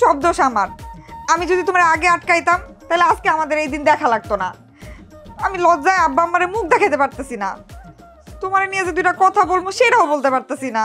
সব দোষ আমার। আমি যদি তোমার আগে আটকাইতাম তাহলে আজকে আমাদের এই দিন দেখা লাগতো না। আমি লজ্জায় আব্বা আম্মারে মুখ দেখাতে পারতেছি না, তোমার নিয়ে যে দুইটা কথা বলবো সেটাও বলতে পারতেছি না,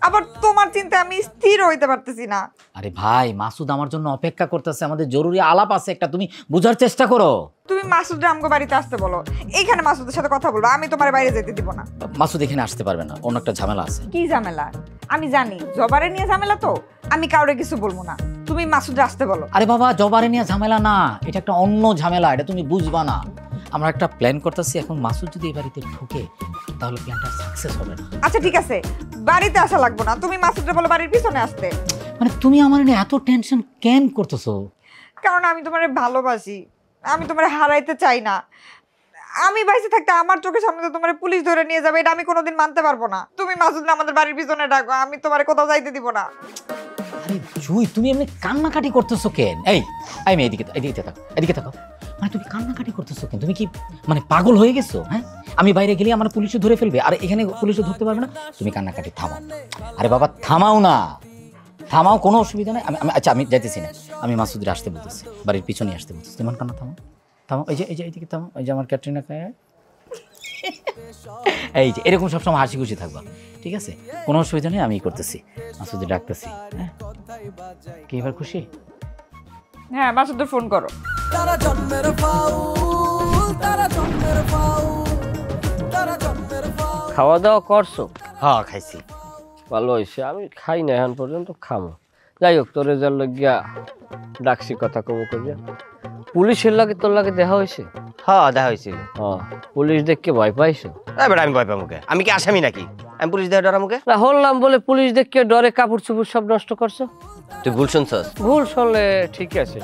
আবার তোমার চিন্তা আমি স্থির হইতে পারতেছি না। আরে ভাই, মাসুদ আমার জন্য অপেক্ষা করতেছে, আমাদের জরুরি আলাপ আছে একটা, তুমি বোঝার চেষ্টা করো। তুমি মাসুদরে আমগো বাড়িতে আসতে বলো, এইখানে মাসুদের সাথে কথা বলবো, আমি তোমার বাইরে যেতে দিব না। মাসুদ এখানে আসতে পারবে না, অন্য একটা ঝামেলা আছে। কি ঝামেলা? আমি জানি জবারে নিয়ে ঝামেলা, তো আমি কাউরে কিছু বলবো না, তুমি মাসুদরে আসতে বলো। আরে বাবা, জবারে নিয়ে ঝামেলা না, এটা একটা অন্য ঝামেলা, এটা তুমি বুঝবা না। আমরা একটা প্ল্যান করতেছি, এখন মাসুদ যদি এই বাড়িতে ঢুকে তাহলে প্ল্যানটা সাকসেস হবে না। আচ্ছা ঠিক আছে, বাড়িতে আসা লাগবো না, তুমি মাসুদরে বলো বাড়ির পিছনে আসতে। মানে তুমি আমার নিয়ে এত টেনশন কেন করতেছো? কারণ আমি তোমারে ভালোবাসি, আমি তোমারে হারাইতে চাই না। আমি বাইসে থাকতে আমার চোখের সামনে তো তোমার পুলিশ ধরে নিয়ে যাবে, এটা আমি কোনোদিন মানতে পারবো না। তুমি মাসুদ আমাদের বাড়ির পিছনে ডাকো, আমি তোমারে কোথাও যাইতে দিব না। আরে জুই, তুমি এমনি কান্নাকাটি করতেছো কেন? এই আমি এদিকে এদিকে থাকো, এদিকে থাকো। মানে তুমি কান্নাকাটি করতেছো কেন? তুমি কি মানে পাগল হয়ে গেছো? হ্যাঁ, আমি বাইরে গেলে আমার পুলিশে ধরে ফেলবে, আর এখানে পুলিশে ধরতে পারবে না। তুমি কান্নাকাটি থামাও। আরে বাবা থামাও না, থামাও, কোনো অসুবিধা নেই। আমি আচ্ছা আমি যাইতেছি না, আমি মাসুদের আসতে বলতেছি, বাড়ির পিছনে আসতে বলতেছি। তোমার কান্না থামাও, থামাও। এই যে এইদিকে থামাও, এই যে আমার ক্যাটরিনা কাইফ। এই যে এরকম সবসময় হাসি খুশি থাকবা, ঠিক আছে? কোনো অসুবিধা নেই, আমি করতেছি, মাসুদের ডাকতেছি। হ্যাঁ, কি এবার খুশি? হ্যাঁ, মাসুদের ফোন করো। খাওয়া দাওয়া করছো? হ্যাঁ খাইছি। ভালো হয়েছে, আমি খাই না এখন পর্যন্ত, খামো। যাই হোক, তোর রেজাল্ট লাগিয়া ডাকছি কথা কব করিয়া। পুলিশের লাগে তোর লাগে দেখা হয়েছে? হ্যাঁ দেখা হয়েছিল। হ্যাঁ, পুলিশ দেখকে ভয় পাইছো? এবার আমি ভয় পাবো মুখে? আমি কি আসামি নাকি? আমি পুলিশ দেখে ডরা মুখে? না, হলাম বলে পুলিশ দেখকে ডরে কাপড় চুপড় সব নষ্ট করছো? তুই ভুল শুনছস। ভুল শুনলে ঠিক আছে,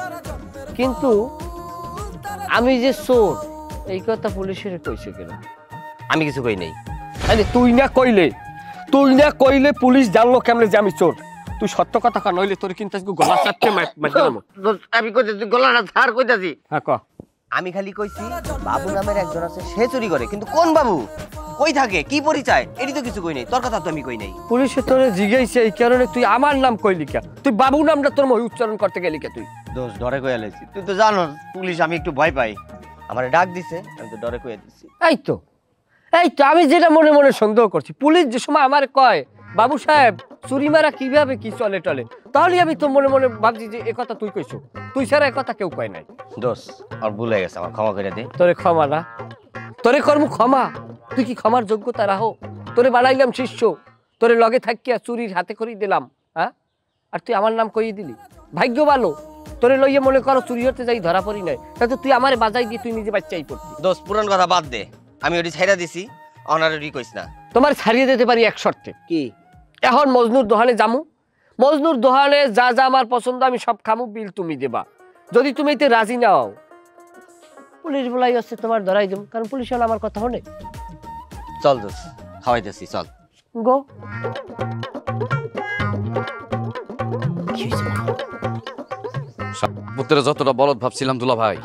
কিন্তু আমি যে চোর এই কথা পুলিশের কইছে কেন? আমি কিছু কই নাই। আরে তুই না কইলে পুলিশ জানলো কেমনে যে আমি চোর? তুই সত্য কথা কা, নইলে তোর কিন্তু আজকে গলা চাপতে আমি কইতে তুই গলাটা ধার কইতাছি। হ্যাঁ ক। আমি খালি কইছি বাবু নামের একজন আছে, সে চুরি করে, কিন্তু কোন বাবু, কই থাকে, কি পরিচয়, এটি তো কিছু কই নাই। তোর কথা তো আমি কই নাই। পুলিশে তোরে জিজ্ঞাসা এই কারণে তুই আমার নাম কইলি কে? তুই বাবু নামটা তোর মুখে উচ্চারণ করতে গেলি কে? তুই দোষ ডরে কইয়া লাইছি। তুই তো জানোস পুলিশ, আমি একটু ভয় পাই। আমারে ডাক দিছে, আমি তো ডরে কইয়া দিছি। এই তো আমি যেটা মনে মনে সন্দেহ করছি, পুলিশ যে সময় আমার কয় বাবু সাহেব চুরি মারা কিভাবে কি চলে টলে, তাহলে আমি তো মনে মনে ভাবছি যে এ কথা তুই কইছো। তুই ছাড়া এ কথা কেউ কয় নাই। দোষ আর ভুল হয়ে গেছে, আমার ক্ষমা করে দে। তোরে ক্ষমা না, তোরে কর্ম ক্ষমা? তুই কি ক্ষমার যোগ্যতা রাখো? তোরে বানাইলাম শিষ্য, তোরে লগে থাকিয়া চুরির হাতে করি দিলাম, হ্যাঁ, আর তুই আমার নাম কইয়ে দিলি। ভাগ্য ভালো, তোরে লইয়ে মনে করো চুরি হতে যাই ধরা পড়ি নাই, তাতে তুই আমারে বাজাই দিয়ে তুই নিজে বাচ্চাই পড়তি। দোষ পুরান কথা বাদ দে, আমি ওটি ছাইরা দিছি, অনারি কইস না। তোমার ছাড়িয়ে দিতে পারি এক শর্তে। কি? এখন মজনুর দোকানে যামু, মজনুর দোকানে যা যা আমার পছন্দ আমি সব খামু, বিল তুমি দেবা। যদি তুমি এতে রাজি না হও, পুলিশ বলাই হচ্ছে তোমার ধরাই দেব, কারণ পুলিশ হল আমার কথা হলে। চল দোষ, খাওয়াইতেছি, চল গো। পুত্রের যতটা বলদ ভাবছিলাম দুলা ভাই,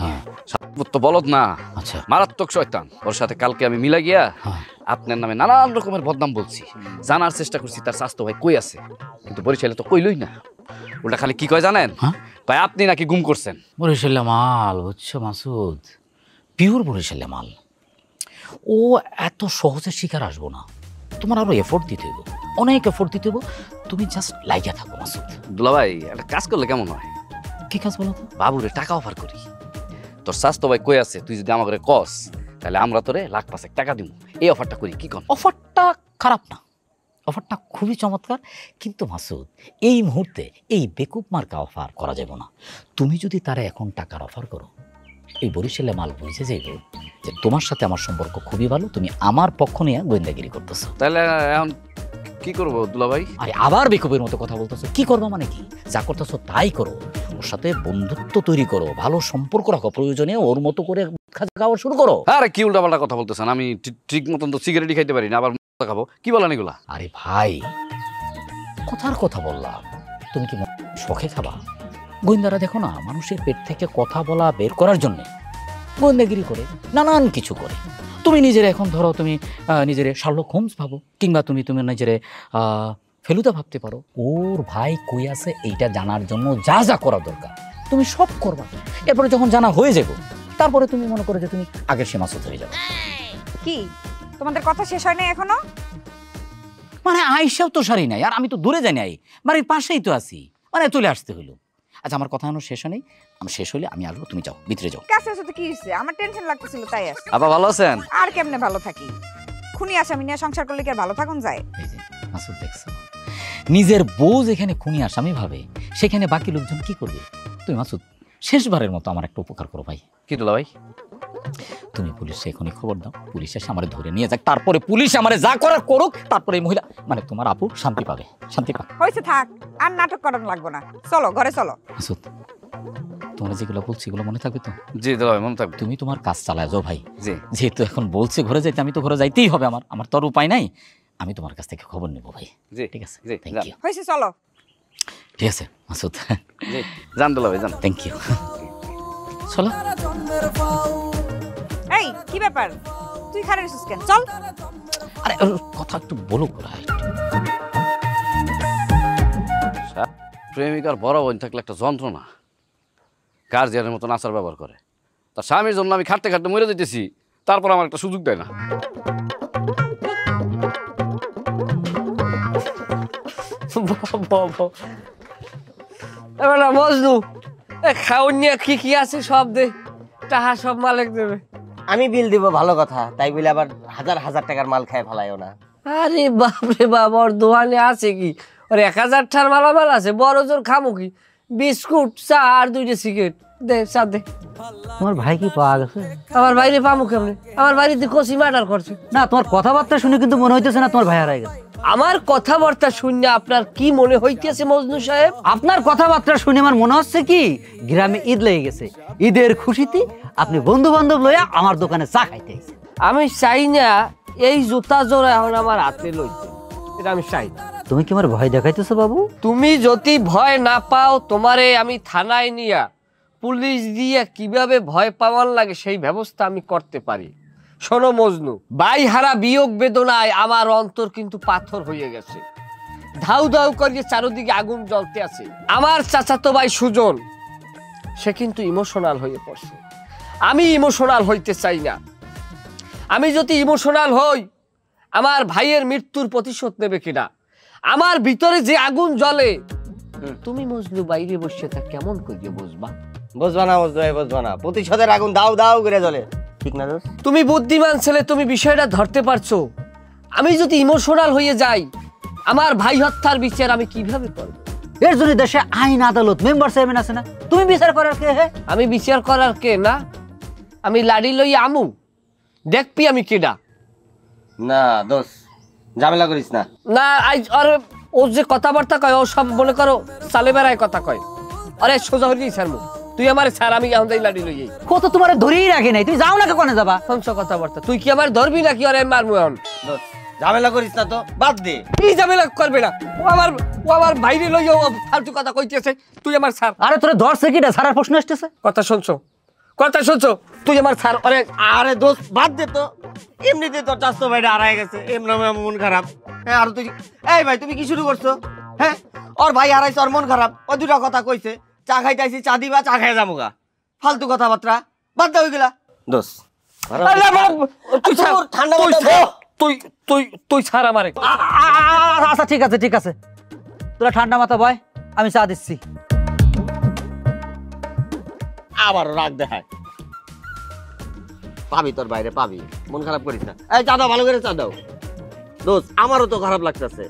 পুত্র বলদ না, আচ্ছা মারাত্মক শয়তান। ওর সাথে কালকে আমি মিলা গিয়া আপনার নামে নানান রকমের বদনাম বলছি, জানার চেষ্টা করছি তার স্বাস্থ্য ভাই কই আছে, কিন্তু বরিশালে তো কইলই না। ওটা খালি কি কয় জানেন ভাই, আপনি নাকি গুম করছেন। বরিশালে মাল, বুঝছো মাসুদ, পিওর বরিশালে মাল। ও এত সহজে শিকার আসবো না, তোমার আরো এফোর্ট দিতে হইব, অনেক এফোর্ট দিতে হইব। তুমি জাস্ট লাইগা থাকো মাসুদ। দুলা ভাই একটা কাজ করলে কেমন হয়? কি কাজ বলো তো? বাবুরে টাকা অফার করি। তোর স্বাস্থ্য ভাই কই আছে, তুই যদি আমাকে কস তাহলে আমরা তোরে লাখ 5 টাকা দিব। এই অফারটা করি, কি কন? অফারটা খারাপ না, অফারটা খুবই চমৎকার, কিন্তু মাসুদ এই মুহূর্তে এই বেকুব মার্কা অফার করা যাবে না। তুমি যদি তারা এখন টাকার অফার করো, এই বরিশালে মাল বুঝে যাইব যে তোমার সাথে আমার সম্পর্ক খুবই ভালো, তুমি আমার পক্ষ নিয়ে গোয়েন্দাগিরি করতেছো। তাহলে এখন কি করবো দুলা ভাই? আরে আবার বেকুবের মতো কথা বলতেছো। কি করবো মানে কি? যা করতেছো তাই করো, ওর সাথে বন্ধুত্ব তৈরি করো, ভালো সম্পর্ক রাখো, প্রয়োজনে ওর মতো করে খাওয়া শুরু করো। আরে কি উল্টাপাল্টা কথা বলতেছেন? আমি ঠিক মতন তো সিগারেটই খাইতে পারি না, আবার খাবো? কি বলেন এগুলা? আরে ভাই, কথার কথা বললাম, তুমি কি শখে খাবা? গোয়েন্দারা দেখো না, মানুষের পেট থেকে কথা বলা বের করার জন্য গোয়েন্দাগিরি করে, নানান কিছু করে। তুমি নিজের এখন ধরো, তুমি নিজের শার্লক হোমস ভাবো, কিংবা তুমি নিজের ফেলুদা ভাবতে পারো ওর ভাই কই আছে এইটা জানার জন্য যা যা করা দরকার তুমি সব করবা। এরপরে যখন জানা হয়ে যাবে তারপরে তুমি মনে করো যে তুমি আগের সে মাসুদ হয়ে যাবে। কি তোমাদের কথা শেষ হয় নাই এখনো? মানে আইসাও তো সারি নাই, আর আমি তো দূরে যাই নাই, বাড়ির পাশেই তো আছি, মানে চলে আসতে হলো। আচ্ছা আমার কথা শেষ হয় নাই, আমি শেষ হলে আমি আসবো, তুমি যাও ভিতরে যাও। কাছে আসতে কি হইছে? আমার টেনশন লাগতেছিল তাই আসছি। আপা ভালো আছেন? আর কেমনে ভালো থাকি? খুনি আসামি নিয়ে সংসার করলে কি আর ভালো থাকুন যায়? এই যে মাসুদ দেখছো, নিজের বউ যেখানে খুনি আসামি ভাবে সেখানে বাকি লোকজন কি করবে? তুমি মাসুদ শেষবারের মতো আমার একটা উপকার করো ভাই। কি দুলা ভাই? তুমি পুলিশে এখনই খবর দাও, পুলিশ এসে আমারে ধরে নিয়ে যাক, তারপরে পুলিশ আমারে যা করার করুক, তারপরে এই মহিলা মানে তোমার আপু শান্তি পাবে, শান্তি পাবে। হইছে থাক, আর নাটক করানো লাগবে না, চলো ঘরে চলো। মাসুদ তোমরা যেগুলো বলছি এগুলো মনে থাকবে তো? জি দুলা ভাই মনে থাকবে। তুমি তোমার কাজ চালায় যাও ভাই। জি যেহেতু এখন বলছে ঘরে যাইতে, আমি তো ঘরে যাইতেই হবে, আমার তো আর উপায় নাই। আমি তোমার কাছ থেকে খবর নেবো ভাই। জি ঠিক আছে, জি থ্যাংক যান। ইউ। হইছে চলো। ঠিক আছে মাসুদ, জি যান দুলা ভাই যান। Thank you. চলো। এই কি ব্যাপার, তুই খারে রেছিস কেন? চল। আরে ওর কথা একটু বলো ভাই। প্রেমিকার বড় বোন থাকলে একটা যন্ত্রণা, গার্জিয়ানের মতো নাচার ব্যবহার করে। তার স্বামীর জন্য আমি খাটতে খাটতে মরে যেতেছি, তারপর আমার একটা সুযোগ দেয় না। এবার মজনু খাওন নিয়ে কি কি আছে সব দে, টাহা সব মালিক দেবে। আমি বিল দিব ভালো কথা, তাই বলে আবার হাজার হাজার টাকার মাল খায় ফেলাইও না। আরে বাপরে বাপ, ওর দোকানে আছে কি? ওর 1000 টাকার মালামাল আছে, বড় জোর খামো কি? বিস্কুট, চা আর 2টা সিগারেট দে, চা দে। তোমার ভাই কি পাওয়া গেছে? আমার বাইরে পামু কেমনে? আমার বাড়িতে কষি মার্ডার করছে। না, তোমার কথাবার্তা শুনে কিন্তু মনে হইতেছে না তোমার ভাই হারাই গেছে। আমার কথাবার্তা শুনে আপনার কি মনে হইতেছে মজনু সাহেব? আপনার কথাবার্তা শুনে আমার মনে হচ্ছে কি গ্রামে ঈদ লেগে গেছে, ঈদের খুশিতে আপনি বন্ধু বান্ধব লইয়া আমার দোকানে চা খাইতে আইছেন। আমি চাই না এই জুতা জোড়া এখন আমার হাতে লইতে, এটা আমি চাই না। তুমি কি আমার ভয় দেখাইতেছো বাবু? তুমি যদি ভয় না পাও, তোমারে আমি থানায় নিয়া পুলিশ দিয়ে কিভাবে ভয় পাওয়ার লাগে সেই ব্যবস্থা আমি করতে পারি। শোনো মজনু, বাই হারা বিয়োগ বেদনায় আমার অন্তর কিন্তু পাথর হয়ে গেছে। ধাউ ধাউ করিয়ে চারদিকে আগুন জ্বলতে আছে। আমার চাচাতো ভাই সুজন, সে কিন্তু ইমোশনাল হয়ে পড়ছে। আমি ইমোশনাল হইতে চাই না। আমি যদি ইমোশনাল হই, আমার ভাইয়ের মৃত্যুর প্রতিশোধ নেবে কিনা? আমার ভিতরে যে আগুন জ্বলে, তুমি মজনু বাইরে বসে তা কেমন করিয়ে বুঝবা? বুঝবা না বুঝবা, বুঝবা না, প্রতিশোধের আগুন দাও দাও করে জ্বলে, ঠিক না দোস্ত? তুমি বুদ্ধিমান ছেলে, তুমি বিষয়টা ধরতে পারছো। আমি যদি ইমোশনাল হয়ে যাই, আমার ভাই হত্যার বিচার আমি কিভাবে করব? এর জন্য দেশে আইন আদালত মেম্বার চেয়ারম্যান আছে না, তুমি বিচার করার কে? হে, আমি বিচার করার কে না? আমি লাড়ি লই আমু, দেখবি আমি কেডা। না দোস্ত, ঝামেলা করিস না। না আর ও যে কথাবার্তা কয়, ও সব মনে করো চালে বেড়ায় কথা কয়। আরে সোজা হয়ে স্যার মুখ, তুই আমার স্যার, আমি এখন লাড়ি লই যাই। কত তোমার ধরেই রাখে নাই, তুমি যাও না কোনে যাবা? সমস্যা কথাবার্তা, তুই কি আমার ধরবি নাকি? আরে মারমু এখন। দোস্ত ঝামেলা করিস না তো, বাদ দে। কি ঝামেলা করবে না? ও আমার বাইরে লই ফালতু কথা কইতেছে। তুই আমার স্যার। আরে তোরে ধরছে কিটা? সারার প্রশ্ন আসতেছে। কথা শুনছো, কথা শুনছো? তুই আমার স্যার। আরে আরে দোস্ত বাদ দে তো, এমনিতে তোর চাচতো ভাইটা হারায় গেছে, এমনি আমার মন খারাপ। হ্যাঁ আর তুই, এই ভাই তুমি কি শুরু করছো? হ্যাঁ ওর ভাই হারাইছে, ওর মন খারাপ, ও দুটা কথা কইছে, চা খাইতে আইছি, চা দিবা, চা খাই যাবো গা, ফালতু কথাবার্তা বাদ দে ওইগুলা। দোস্ত তুই ছাড়, ঠান্ডা তুই মাথায় ছাড়, তুই ছাড় আমারে। আচ্ছা ঠিক আছে, ঠিক আছে, তোরা ঠান্ডা মাথা বয়, আমি চা দিচ্ছি। আবার রাগ দেখায়, পাবি তোর বাইরে পাবি, মন খারাপ করিস না। এই চা দাও, ভালো করে চা দাও। দোস্ত আমারও তো খারাপ লাগতেছে।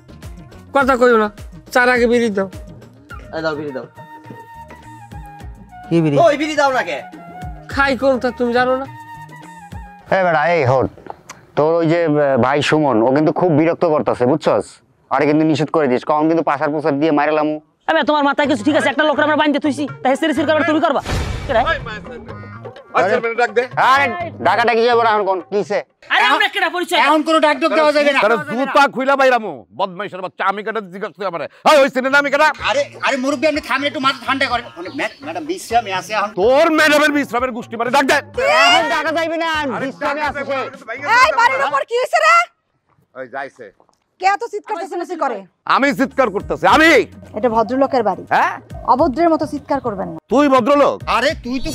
কথা কইও না, চার আগে বিড়ি দাও। এই দাও বিড়ি দাও। কি বিড়ি? ওই বিড়ি দাও না কে? খাই কোনটা তুমি জানো না? হ্যাঁ বেড়া, এই হোট তোর ওই যে ভাই সুমন, ও কিন্তু খুব বিরক্ত করতেছে বুঝছস। আরে কিন্তু নিষেধ করে দিস, কখন কিন্তু পাশার পোশার দিয়ে মাইরালাম। আমি তোমার মাথায় কিছু ঠিক আছে, একটা লোক আমরা বাইন্ধে তুইছি, তাই সিরি সিরি করবা তুমি করবা? আরে ঢাকাটা কি যাবো না এখন? কোন কিসে আরে আমরা কেডা পরিচয়? এখন কোনো ডাক ডাক দেওয়া যাবে না। জুতা খুইলা বাইরামু বদমাইশের বাচ্চা। আমি কেটে জিজ্ঞাসা করি আমারে, এই ওই সিনে আমি কেটে? আরে মুরব্বি আপনি থামেন, একটু মাথা ঠান্ডা করেন। ম্যাডাম বিশ্রামে আছে এখন। তোর ম্যাডামের বিশ্রামের গোষ্ঠী মানে ডাক দে। এখন ঢাকা যাইবে না, বিশ্রামে আছে। এই বাড়ির উপর কি হইছে রে? ওই যাইছে কে এত চিৎকার চেঁচামেচি করে? আমি চিৎকার করতেছি আমি। এটা ভদ্রলোকের বাড়ি, হ্যাঁ অভদ্রের মতো চিৎকার করবেন না। তুই ভদ্রলোক? আরে তুই তো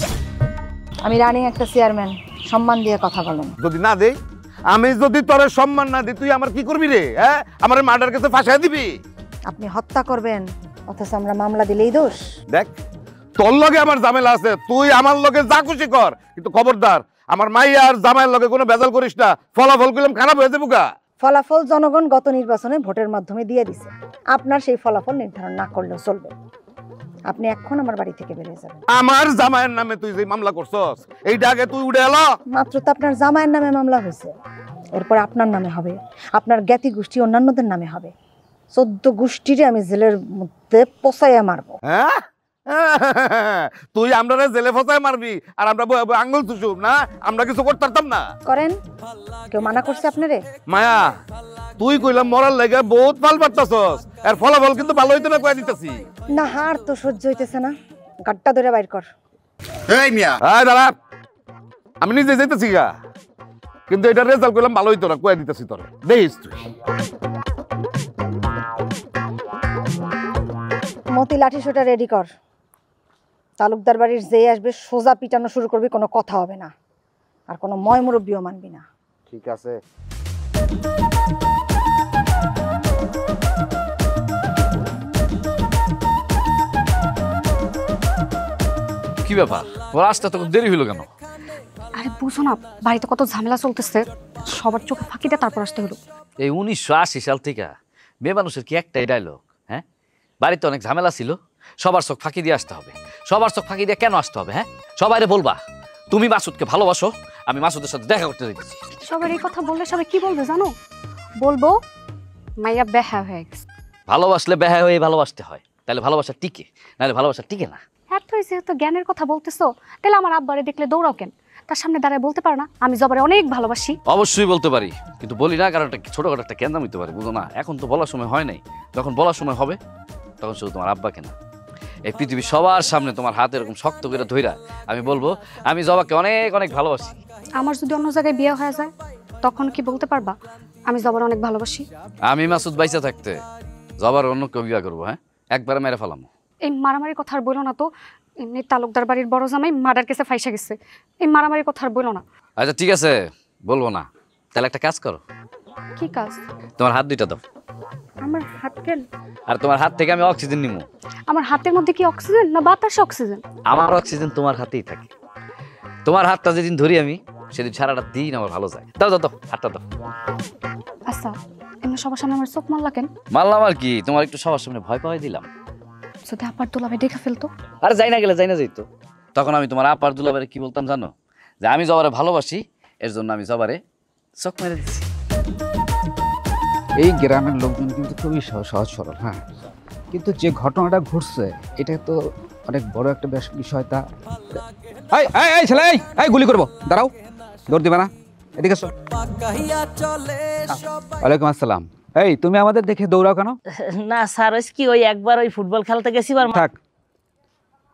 আমি রানিং একটা চেয়ারম্যান, সম্মান দিয়ে কথা বলেন। যদি না দেই, আমি যদি তোর সম্মান না দিই, তুই আমার কি করবি রে? হ্যাঁ, আমার মার্ডার কেসে ফাঁসাই দিবি? আপনি হত্যা করবেন, অথচ আমরা মামলা দিলেই দোষ। দেখ, তোর লগে আমার ঝামেলা আছে, তুই আমার লগে যা খুশি কর, কিন্তু খবরদার আমার মাইয়া আর জামাইয়ের লগে কোনো ভেজাল করিস না। ফলাফল কইলাম খারাপ হয়ে যাবো গা। ফলাফল জনগণ গত নির্বাচনে ভোটের মাধ্যমে দিয়ে দিছে। আপনার সেই ফলাফল নির্ধারণ না করলেও চলবে। আপনি এখন আমার বাড়ি থেকে বেরিয়ে যাবেন। আমার জামাইয়ের নামে তুই যে মামলা করছস, এইটা আগে তুই উঠে এলো। মাত্র তো আপনার জামাইয়ের নামে মামলা হয়েছে, এরপর আপনার নামে হবে, আপনার জ্ঞাতি গোষ্ঠী অন্যান্যদের নামে হবে। 14 গোষ্ঠীরে আমি জেলের মধ্যে পচাইয়া মারবো। হ্যাঁ, তুই আমরা জেলে ফসায় মারবি আর আমরা আঙ্গুল চুষুম না? আমরা কিছু করতে পারতাম না? করেন, কেউ মানা করছে আপনারে? মায়া, তুই কইলাম মরার লাগে বহুত ফাল পারতাছস, এর ফলাফল কিন্তু ভালো হইতো না কই দিতেছি। না, হার তো সহ্য হইতেছে না, গাট্টা ধরে বাইর কর। এই মিয়া, এই দাঁড়া, আমি নিজে যাইতেছি গা, কিন্তু এটা রেজাল্ট কইলাম ভালো হইতো না কই দিতেছি তোরে। দেখিস তুই। মতি লাঠি সোটা রেডি কর। তালুকদার বাড়ির যে আসবে সোজা পিটানো শুরু করবি, কোনো কথা হবে না, আর কোনো ময় মুরব্বিও মানবি না। ঠিক আছে। কি ব্যাপার, ওর আসতে তো দেরি হইলো কেন? আরে বুঝো না, বাড়িতে কত ঝামেলা চলতেছে, সবার চোখে ফাঁকি দিয়ে তারপর আসতে হলো। এই 1980 সাল থেকে মেয়ে মানুষের কি একটাই ডায়লগ? হ্যাঁ, বাড়িতে অনেক ঝামেলা ছিল, সবার চোখ ফাঁকি দিয়ে আসতে হবে। সবার চোখ ফাঁকি দিয়ে কেন আসতে হবে? হ্যাঁ, সবাইরে বলবা তুমি মাসুদকে ভালোবাসো, আমি মাসুদের সাথে দেখা করতে যাইতেছি। সবার এই কথা বললে সবাই কি বলবে জানো? বলবো মাইয়া বেহা হয়ে গেছে। ভালোবাসলে বেহায় হয়ে ভালোবাসতে হয়, তাহলে ভালোবাসা টিকে, নাহলে ভালোবাসা টিকে না। এতই যেহেতু জ্ঞানের কথা বলতেছো, তাহলে আমার আব্বারে দেখলে দৌড়াও কেন? তার সামনে দাঁড়ায় বলতে পারো না আমি জবারে অনেক ভালোবাসি? অবশ্যই বলতে পারি, কিন্তু বলি না কারণ একটা ছোটখাটো একটা কেন্দ্র হইতে পারে, বুঝো না? এখন তো বলার সময় হয় নাই, যখন বলার সময় হবে তখন শুধু তোমার আব্বাকে না, এই পৃথিবীর সবার সামনে তোমার হাত এরকম শক্ত করে ধইরা আমি বলবো আমি জবাকে অনেক অনেক ভালোবাসি। আমার যদি অন্য জায়গায় বিয়ে হয়ে যায় তখন কি বলতে পারবা আমি জবার অনেক ভালোবাসি? আমি মাসুদ বাইসা থাকতে জবার অন্য কেউ বিয়ে করবো? হ্যাঁ, একবারে মেরে ফেলাম। এই মারামারি কথা আর বলো না তো, এমনি তালুকদার বাড়ির বড় জামাই মার্ডার কেসে ফাইসা গেছে, এই মারামারি কথা আর বলো না। আচ্ছা ঠিক আছে, বলবো না। তাহলে একটা কাজ করো, কি কাজ? তোমার হাত দুইটা দাও। আমার হাত কেন? আর তোমার হাত থেকে আমি অক্সিজেন নিবো। আমার হাতের মধ্যে কি অক্সিজেন না বাতাসে অক্সিজেন? আমার অক্সিজেন তোমার হাতেই থাকে। তোমার হাতটা যেদিন ধরি আমি, সেদিন সারাটা দিন আমার ভালো যায়। দাও দাও দাও, হাতটা দাও। আচ্ছা, এমনি সবার সামনে আমার চোখ মারলা কেন? মারলাম আর কি, তোমার একটু সবার সামনে ভয় পাওয়াই দিলাম। যদি আপার দুলাভাই দেখে ফেলতো? আরে যাই না গেলে যাই না যাইতো, তখন আমি তোমার আপার দুলাবারে কি বলতাম জানো? যে আমি জবারে ভালোবাসি, এর জন্য আমি জবারে চোখ মেরে দিচ্ছি। এই গ্রামের লোকজন কিন্তু খুবই সহজ সরল। হ্যাঁ, কিন্তু যে ঘটনাটা ঘটছে এটা তো অনেক বড় একটা বিষয়। তা এই ছেলে, এই গুলি করবো, দাঁড়াও, দৌড় দিবে না, এদিকে এসো। ওয়ালাইকুম আসসালাম। এই তুমি আমাদের দেখে দৌড়াও কেন? না স্যার, ওই কি ওই একবার ওই ফুটবল খেলতে গেছি। থাক।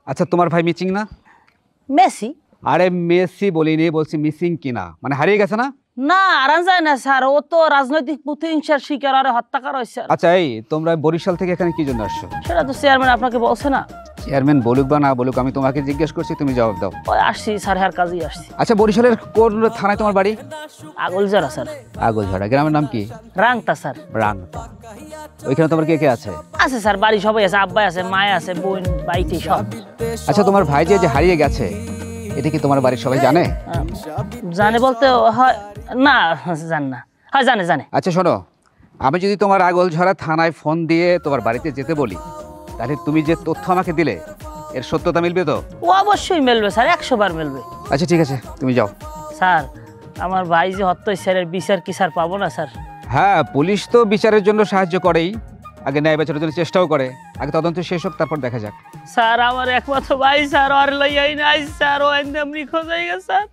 আচ্ছা, তোমার ভাই মিচিং না? মেসি? আরে মেসি বলিনি, বলছি মিসিং কিনা, মানে হারিয়ে গেছে না? না, আরাম যায় না স্যার, ও তো রাজনৈতিক প্রতিহিংসার শিকার আর হত্যাকার হয়েছে। আচ্ছা, এই তোমরা বরিশাল থেকে এখানে কি জন্য আসছো? সেটা তো চেয়ারম্যান আপনাকে বলছে না। চেয়ারম্যান বলুক বা না বলুক, আমি তোমাকে জিজ্ঞেস করছি, তুমি জবাব দাও। ওই আসছি স্যার, হ্যার কাজেই আসছি। আচ্ছা, বরিশালের কোন থানায় তোমার বাড়ি? আগলঝরা স্যার। আগলঝরা। গ্রামের নাম কি? রাংতা স্যার। রাংতা। ওইখানে তোমার কে কে আছে? আছে স্যার, বাড়ি সবাই আছে, আব্বাই আছে, মায় আছে, বোন, বাইটি সব। আচ্ছা, তোমার ভাই যে হারিয়ে গেছে, এটা কি তোমার বাড়ির সবাই জানে? জানে বলতে হয় না, জান না, হয় জানে জানে। আচ্ছা শোনো, আমি যদি তোমার আগলঝরা থানায় ফোন দিয়ে তোমার বাড়িতে যেতে বলি, তাহলে তুমি যে তথ্য আমাকে দিলে এর সত্যতা মিলবে তো? ও অবশ্যই মিলবে স্যার, 100 বার মিলবে। আচ্ছা ঠিক আছে, তুমি যাও। স্যার, আমার ভাই যে হত্যা স্যারের বিচার কি স্যার পাবো না স্যার? হ্যাঁ, পুলিশ তো বিচারের জন্য সাহায্য করেই, আগে ন্যায় বিচারের জন্য চেষ্টাও করে, আগে তদন্ত শেষ হোক, তারপর দেখা যাক। স্যার, আমার একমাত্র ভাই স্যার, আর লইয়াই নাই স্যার, ও এমনি খোঁজাই গেছে স্যার।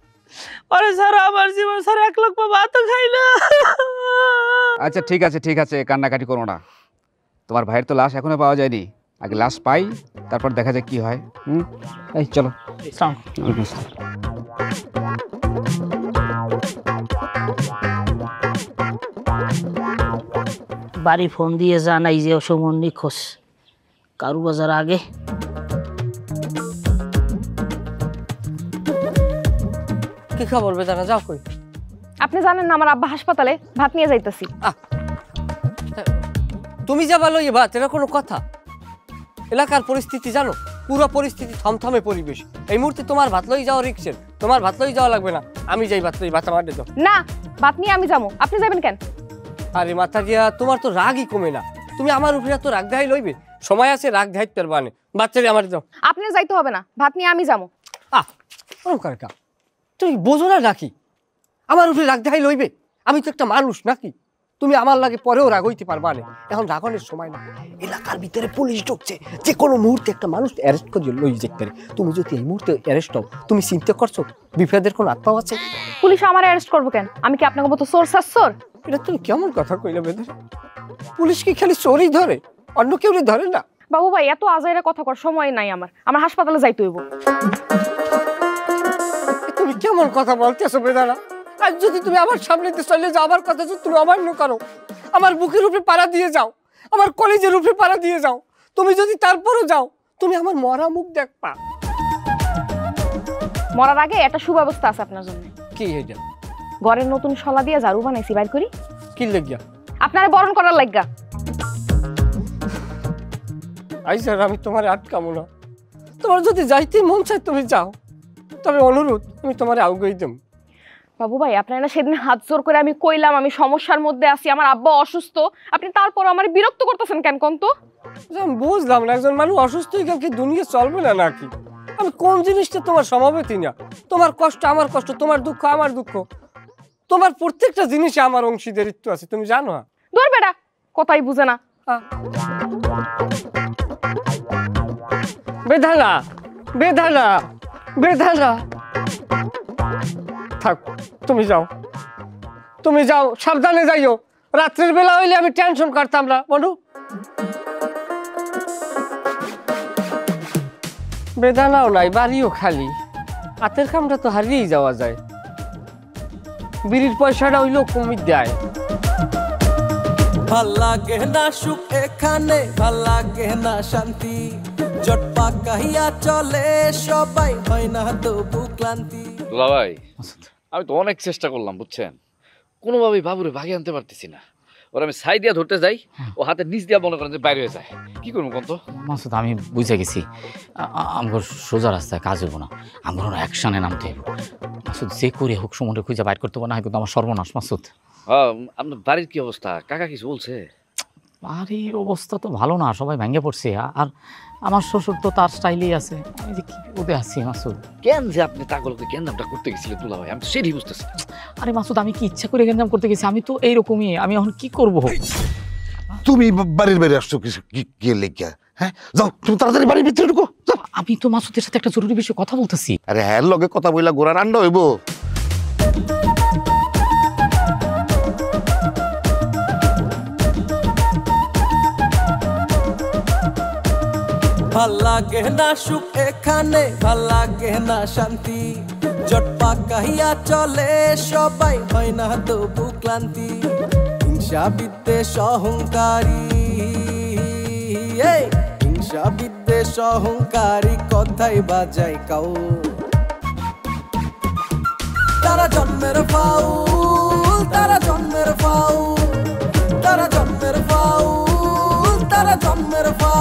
আরে স্যার, আমার জীবন স্যার 1 লক্ষ ভাতও খাই না। আচ্ছা ঠিক আছে, ঠিক আছে, কান্নাকাটি করো না। তোমার ভাইয়ের তো লাশ এখনো পাওয়া যায়নি, আগে লাশ পাই, তারপর দেখা যাক কি হয়। এই চলো। বাড়ি ফোন দিয়ে জানাই যে সুমন নিখোঁজ কারু বাজার আগে। কি খবর বেদানা, যাও কই? আপনি জানেন না আমার আব্বা হাসপাতালে, ভাত নিয়ে যাইতেছি। তুমি যাবা লইয়ে ভাত, এটা কোনো কথা? এলাকার পরিস্থিতি জানো, পুরো পরিস্থিতি থমথমে পরিবেশ। এই মুহূর্তে তোমার ভাত লই যাওয়া রিক্সের, তোমার ভাত লই যাওয়া লাগবে না, আমি যাই ভাত লই। ভাত আমার দাও। না, ভাত নিয়ে আমি যাবো, আপনি যাবেন কেন? আরে মাথা দিয়া, তোমার তো রাগই কমে না। তুমি আমার উপরে তো রাগ দেখাই লইবে? সময় আছে, রাগ দেখাইতে পারবা না। বাচ্চারে আমার দাও। আপনি যাইতে হবে না, ভাত নিয়ে আমি যাবো। কারকা তুমি বোঝো না নাকি? আমার উপরে রাগ দেখাই লইবে? আমি তো একটা মানুষ নাকি? তুমি আমার লাগে পরেও রাগ হইতে পারবা না, এখন রাগনের সময় না। এলাকার ভিতরে পুলিশ ঢুকছে, যে কোনো মুহূর্তে একটা মানুষ অ্যারেস্ট করে লই যেতে পারে। তুমি যদি এই মুহূর্তে অ্যারেস্ট হও, তুমি চিন্তা করছো বিপদের কোনো আত্মাও আছে? পুলিশ আমার অ্যারেস্ট করবো কেন? আমি কি আপনাকে মতো চোর শাসর? এটা তুমি কেমন কথা কইলে বেদনা? পুলিশ কি খালি চোরই ধরে, অন্য কেউ ধরে না? বাবু ভাই, এত আজাইরা কথা কর সময় নাই আমার হাসপাতালে যাইতে হইব। তুমি কেমন কথা বলতেছো বেদানা? আজ যদি তুমি আমার সামনে দিয়ে চলে যাও, আমার কথা যদি তুমি অমান্য করো, আমার বুকের উপরে পাড়া দিয়ে যাও, আমার কলেজের উপরে পাড়া দিয়ে যাও, তুমি যদি তারপরও যাও, তুমি আমার মরা মুখ দেখবা। মরার আগে একটা সুব্যবস্থা আছে আপনার জন্য। কি এটা? ঘরের নতুন শলা দিয়ে ঝাড়ু বানাইছি, বাইর করি। কি লাগিয়া? আপনারা বরণ করার লাগা। আইসার, আমি তোমার আটকামো না। তোমার যদি যাইতে মন চায় তুমি যাও, তবে অনুরোধ, আমি তোমার আউগাই দেব। বাবু ভাই, আপনারা সেদিন হাত জোর করে আমি কইলাম আমি সমস্যার মধ্যে আছি, আমার আব্বা অসুস্থ, আপনি তারপর আমার বিরক্ত করতেছেন কেন কোন তো? আমি বুঝলাম না, একজন মানুষ অসুস্থ হয়ে গেলে কি দুনিয়া চলবে না নাকি? আমি কোন জিনিসটা তোমার সমাবেতই না। তোমার কষ্ট আমার কষ্ট, তোমার দুঃখ আমার দুঃখ, তোমার প্রত্যেকটা জিনিসে আমার অংশীদারিত্ব আছে, তুমি জানো। দূর বেটা, কথাই বুঝে না। বেদানা, বেদানা, বেদানা, থাক, তুমি যাও, তুমি যাও, সাবধানে যাইও। রাত্রের বেলা হইলে আমি টেনশন করতাম না বন্ধু। বেদানাও নাই, বাড়িও খালি, হাতের কামটা তো হারিয়েই যাওয়া যায়। বিড়ির পয়সাটা হইলো কমিয়ে দেয়। ভাল লাগে না সুখ এখানে, ভাল লাগে না শান্তি, জটপা কাহিয়া চলে সবাই, হয় না তবু ক্লান্তি। ভাই, আমি তো অনেক চেষ্টা করলাম বুঝছেন, কোনোভাবেই বাবুরে ভাগে আনতে পারতেছি না। ওরা আমি সাই দিয়া ধরতে যাই, ও হাতের নিচ দিয়া মনে করেন যে বাইরে হয়ে যায়। কি করবো কোন তো? মাসুদ, আমি বুঝে গেছি আমার সোজা রাস্তায় কাজ হইব না, আমার অ্যাকশনে নামতে হইব। মাসুদ, যে করে হোক সুমনকে খুঁজে বাইর করতে পারবো না, কিন্তু আমার সর্বনাশ। মাসুদ, আপনার বাড়ির কি অবস্থা? কাকা কিছু বলছে? বাড়ির অবস্থা তো ভালো না, সবাই ভেঙে পড়ছে। আর আমার শ্বশুর তো তার স্টাইলেই আছে, আমি যে কি বিপদে আছি। মাসুদ, কেন যে আপনি তাগলকে গ্যাঞ্জামটা করতে গেছিলেন দুলা ভাই, আমি তো সেটাই বুঝতেছি। আরে মাসুদ, আমি কি ইচ্ছা করে গ্যাঞ্জাম করতে গেছি? আমি তো এইরকমই, আমি এখন কি করবো? তুমি বাড়ির বাইরে আসছো কি লেখা? হ্যাঁ, যাও তুমি তাড়াতাড়ি বাড়ির ভিতরে ঢুকো। আমি তো মাসুদের সাথে একটা জরুরি বিষয়ে কথা বলতেছি। আরে হ্যাঁ, লগে কথা বইলা গোড়া রান্না হইব। ভাল লাগে না সুখ এখানে, ভাল লাগে না শান্তি, জটপা কাহিয়া চলে সবাই, হয় না তবু ক্লান্তি। হিংসা বিদ্বেষ অহংকারী, হিংসা বিদ্বেষ অহংকারী কথাই বাজাই কাউ। তারা জন্মের ফাউল, তারা জন্মের ফাউল, তারা জন্মের ফাউল, তারা জন্মের ফাউল।